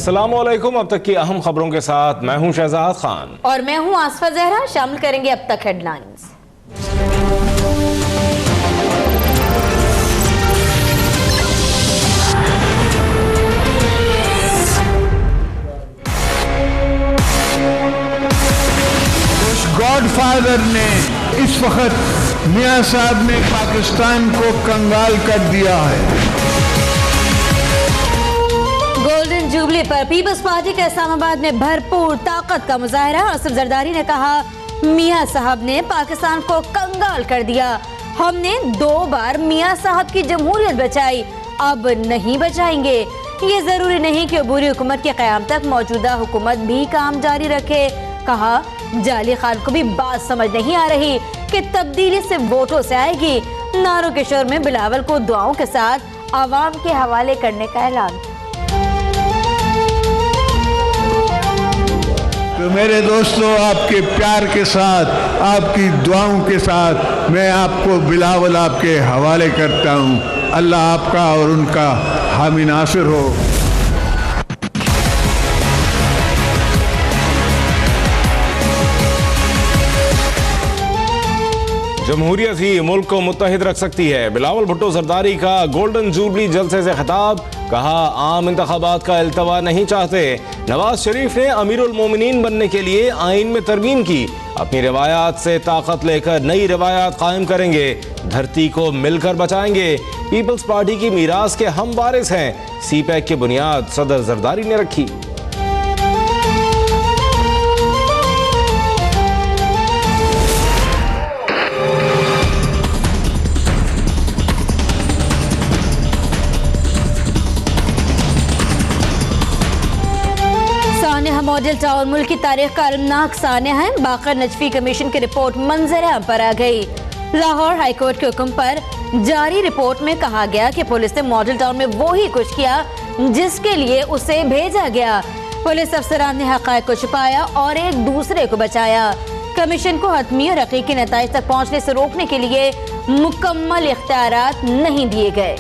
अस्सलामुअलैकुम। अब तक की अहम खबरों के साथ मैं हूं शहजाद खान और मैं हूं आसफा जहरा। शामिल करेंगे अब तक हेडलाइंस। गॉडफादर ने इस वक्त मियां साहब ने पाकिस्तान को कंगाल कर दिया है। गोल्डन जुबली पर पीपल्स पार्टी के इस्लामाबाद में भरपूर ताकत का मुजाहरा। आसिफ जरदारी ने कहा, मियां साहब ने पाकिस्तान को कंगाल कर दिया। हमने 2 बार मियां साहब की जमहूरियत बचाई, अब नहीं बचाएंगे। ये जरूरी नहीं कि अबूरी हुकूमत के क़याम तक मौजूदा हुकूमत भी काम जारी रखे। कहा, जाली खान को भी बात समझ नहीं आ रही कि तब्दीली सिर्फ वोटों से आएगी। नारों के शोर में बिलावल को दुआओं के साथ आवाम के हवाले करने का ऐलान। तो मेरे दोस्तों, आपके प्यार के साथ, आपकी दुआओं के साथ मैं आपको बिलावल आपके हवाले करता हूँ। अल्लाह आपका और उनका हामी नासिर हो। जमहूरियत ही मुल्क को मुत्तहिद रख सकती है। बिलावल भुट्टो जरदारी का गोल्डन जुबली जलसे से खिताब। कहा, आम इंतखाबात का इल्तवा नहीं चाहते। नवाज शरीफ ने अमीरुल मोमिनीन बनने के लिए आइन में तरमीम की। अपनी रिवायात से ताकत लेकर नई रिवायात कायम करेंगे। धरती को मिलकर बचाएंगे। पीपल्स पार्टी की मीरास के हम वारिस हैं। सीपैक की बुनियाद सदर जरदारी ने रखी। मॉडल टाउन मुल्क की तारीख का अलमनाक सानिया है। बाकर नजफी कमीशन की रिपोर्ट मंजर आम पर आ गई। लाहौर हाईकोर्ट के हुक्म पर जारी रिपोर्ट में कहा गया कि पुलिस ने मॉडल टाउन में वो ही कुछ किया जिसके लिए उसे भेजा गया। पुलिस अफसरान ने हक़ाइक़ को छुपाया और एक दूसरे को बचाया। कमीशन को हतमी और हकीकी नताइज तक पहुँचने से रोकने के लिए मुकम्मल इख्तियारात नहीं दिए गए।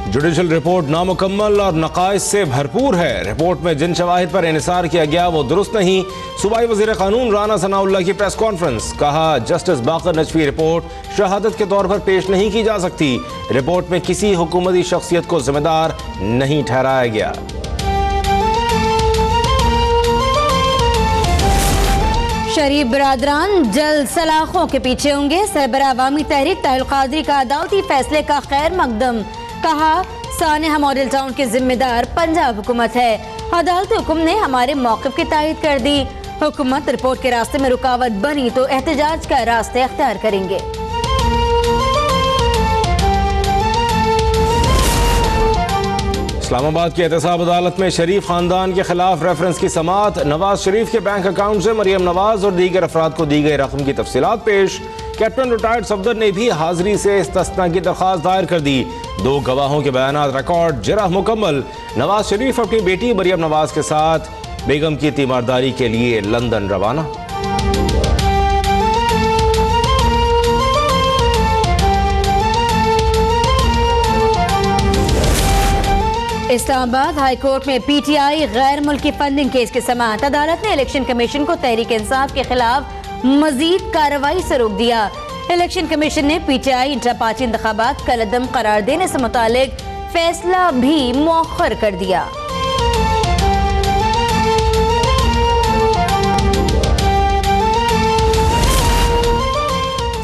जुडिशल रिपोर्ट नामुकम्मल और नकाइस से भरपूर है। रिपोर्ट में जिन शवाहिद पर इन्हिसार किया गया वो दुरुस्त नहीं। सूबाई वज़ीर कानून राना सनाउल्लाह की प्रेस कॉन्फ्रेंस। कहा, जस्टिस बाकर नजफी रिपोर्ट शहादत के तौर पर पेश नहीं की जा सकती। रिपोर्ट में किसी हुकूमती शख्सियत को जिम्मेदार नहीं ठहराया गया। शरीफ बरादरान जल्द सलाखों के पीछे होंगे। सरबराह अवामी तहरीक ताहिल कादरी का अदालती फैसले का खैर मकदम। कहा, सानेहा मॉडल टाउन के जिम्मेदार पंजाब हुकूमत है। अदालती हुक्म ने हमारे मौक़िफ़ की तायीद कर दी। हुकूमत रिपोर्ट के रास्ते में रुकावट बनी तो एहतजाज का रास्ता इख्तियार करेंगे। इस्लामाबाद की एहतसाब अदालत में शरीफ खानदान के खिलाफ रेफरेंस की समाअत। नवाज शरीफ के बैंक अकाउंट से मरियम नवाज और दीगर अफराद को दी गई रकम की तफसीलात पेश। कैप्टन रिटायर्ड सफदर ने भी हाजिरी से इस्तिस्ना की दरख्वास्त दायर कर दी। 2 गवाहों के बयानात रिकॉर्ड, जरह मुकम्मल। नवाज शरीफ अपनी बेटी मरियम नवाज के साथ बेगम की तीमारदारी के लिए लंदन रवाना। इस्लामाबाद हाई कोर्ट में पीटीआई गैर मुल्की फंडिंग केस की समाअत। अदालत ने इलेक्शन कमीशन को तहरीक इंसाफ के खिलाफ मजीद कार्रवाई से रोक दिया। इलेक्शन कमीशन ने पीटीआई इंटर पार्टी इंतखाबात कलअदम करार देने से मुतालिक फैसला भी मौखर कर दिया।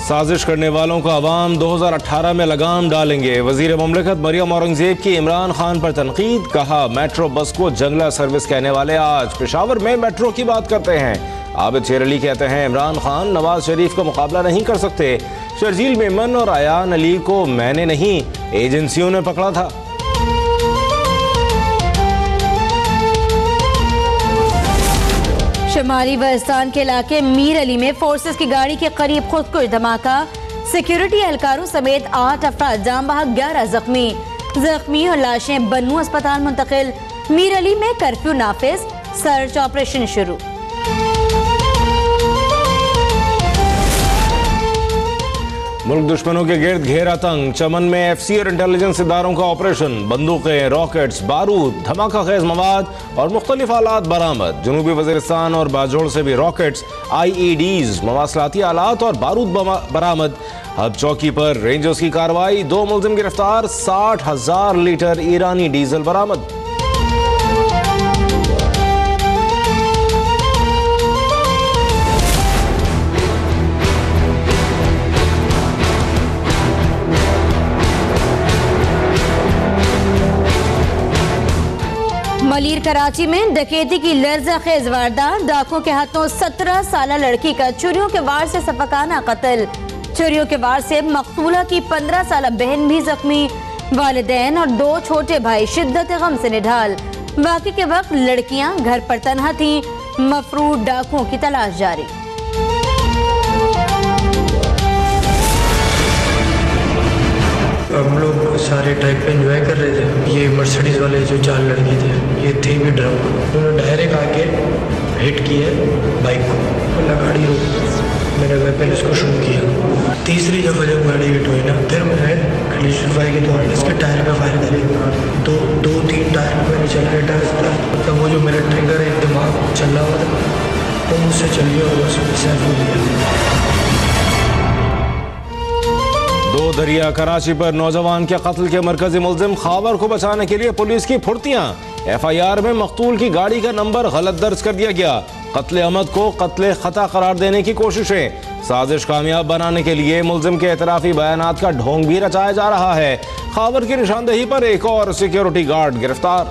साजिश करने वालों को अवाम 2018 में लगाम डालेंगे। वजीर ममलकत मरियम औरंगजेब की इमरान खान पर तनकीद। कहा, मेट्रो बस को जंगला सर्विस कहने वाले आज पेशावर में मेट्रो की बात करते हैं। आबिद शेर अली कहते हैं, इमरान खान नवाज शरीफ का मुकाबला नहीं कर सकते। शर्जील मेमन और आयान अली को मैंने नहीं, एजेंसियों ने पकड़ा था। शुमाली वजिस्तान के इलाके मीर अली में फोर्सेस की गाड़ी के करीब खुदकुश धमाका। सिक्योरिटी एहलकारों समेत 8 अफराद जाम बहक, 11 जख्मी और लाशें बन्नू अस्पताल मुंतकिल। मीर अली में कर्फ्यू नाफिज, सर्च ऑपरेशन शुरू। मुल्क दुश्मनों के गिर्द घेरा तंग। चमन में एफसी और इंटेलिजेंस इदारों का ऑपरेशन। बंदूकें, रॉकेट्स, बारूद, धमाका खेज मवाद और मुख्तलिफ आलात बरामद। जनूबी वजीरिस्तान और बाजोड़ से भी रॉकेट्स, IEDs, मवासलाती आलात और बारूद बरामद। अब चौकी पर रेंजर्स की कार्रवाई। 2 मुलजिम गिरफ्तार। 60,000 लीटर ईरानी डीजल बरामद। मलीर कराची में डकैती की लर्ज़ाखेज वारदात। डाकुओं के हाथों 17 साल लड़की का चोरियों के वार से सफकाना कत्ल। चोरियों के वार से मकतूला की 15 साल बहन भी जख्मी। वालिदैन और 2 छोटे भाई शिद्दत गम से निढाल। बाकी के वक्त लड़कियां घर पर तन्हा थीं। मफरूद डाकुओं की तलाश जारी। हम लोग सारे ट्रैक पे एंजॉय कर रहे थे। ये मर्सिडीज वाले जो 4 लड़के थे, ये थे भी ड्रंक। उन्होंने डायरेक्ट आके हिट किया बाइक को। बोला गाड़ी रोक। मैंने वेपन इसको शूट किया। तीसरी जगह जब गाड़ी हिट हुई ना, फिर मैंने कलीशन फायर के दौरान इसके टायर पे फायर करे। 2-3 टायर पे मैंने चलाया टायर। मतलब वो जो मेरा ट्रिगर है, दिमाग चल रहा हुआ था, वो मुझसे चल गया और उसमें सेफ हो गया। 2 दरिया कराची पर नौजवान के कत्ल के मरकजी मुलजिम। खाबर को बचाने के लिए पुलिस की फुर्तियां। FIR में मकतूल की गाड़ी का नंबर गलत दर्ज कर दिया गया। कत्ल अमद को कत्ल खता करार देने की कोशिशें। साजिश कामयाब बनाने के लिए मुलजिम के एतराफी बयानात का ढोंग भी रचाया जा रहा है। खाबर की निशानदेही पर एक और सिक्योरिटी गार्ड गिरफ्तार।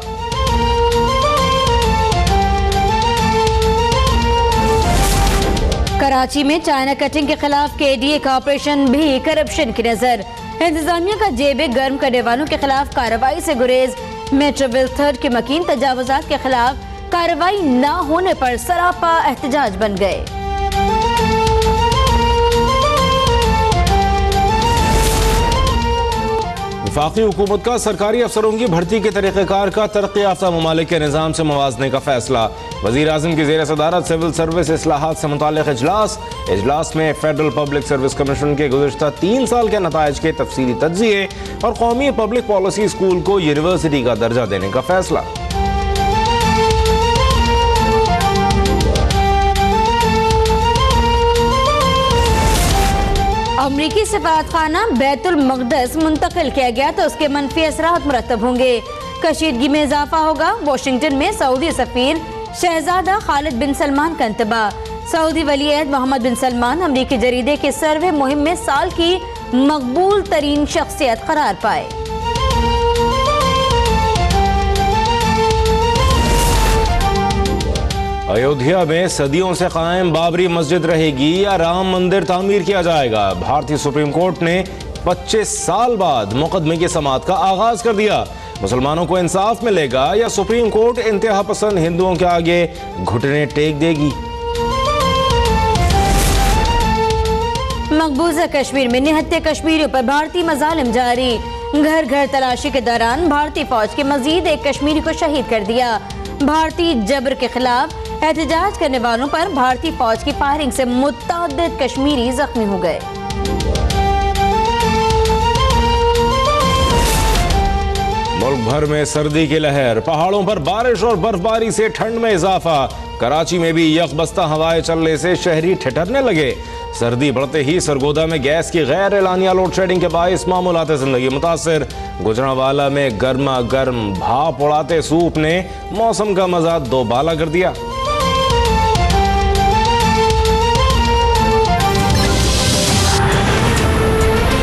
कराची में चाइना कटिंग के खिलाफ KDA का ऑपरेशन भी करप्शन की नजर। इंतजामिया का जेबे गर्म करने वालों के खिलाफ कार्रवाई से गुरेज। मेट्रोविल 3 के मकीन तजावुजात के खिलाफ कार्रवाई न होने पर सरापा एहतजाज बन गए। वफाकी हुकूमत का सरकारी अफसरों की भर्ती के तरीक़ेकार का तरक्की याफ्ता ममालिक के निज़ाम से मवाजने का फैसला। वज़ीर आज़म की ज़ेर सदारत सिविल सर्विस इस्लाहात से मुताल्लिक़ इजलास में फेडरल पब्लिक सर्विस कमीशन के गुज़िश्ता 3 साल के नताइज के तफसीली तज्ज़िये और कौमी पब्लिक पॉलिसी स्कूल को यूनिवर्सिटी का दर्जा देने का फैसला। अमरीकी सफारतखाना बैतुल मक़दस मुंतकिल किया गया तो उसके मनफी असरात मुरतब होंगे। कशीदगी में इजाफा होगा। वाशिंगटन में सऊदी सफीर शहजादा खालिद बिन सलमान का इंतबा। सऊदी वली-ए-अहद मोहम्मद बिन सलमान अमरीकी जरीदे के सर्वे मुहिम में साल की मकबूल तरीन शख्सियत करार पाए। अयोध्या में सदियों से कायम बाबरी मस्जिद रहेगी या राम मंदिर तामीर किया जाएगा। भारतीय सुप्रीम कोर्ट ने 25 साल बाद मुकदमे की समाअत का आगाज कर दिया। मुसलमानों को इंसाफ मिलेगा या सुप्रीम कोर्ट इंतहा पसंद हिंदुओं के आगे घुटने टेक देगी। मकबूजा कश्मीर में निहत्ते कश्मीरियों पर भारतीय मजालिम जारी। घर घर तलाशी के दौरान भारतीय फौज के मजीद एक कश्मीरी को शहीद कर दिया। भारतीय जबर के खिलाफ एहतजाज करने वालों पर भारतीय फौज की फायरिंग से मुतअद्दिद कश्मीरी जख्मी हो गए। मुल्क भर में सर्दी की लहर। पहाड़ों पर बारिश और बर्फबारी से ठंड में इजाफा। कराची में भी यकबस्ता हवाएं चलने से शहरी ठिठुरने लगे। सर्दी बढ़ते ही सरगोदा में गैस की गैर एलानिया लोड शेडिंग के बाइस मामूलात जिंदगी मुतासिर। गुजरांवाला में गर्मा गर्म भाप उड़ाते सूप ने मौसम का मजा दोबाला कर दिया।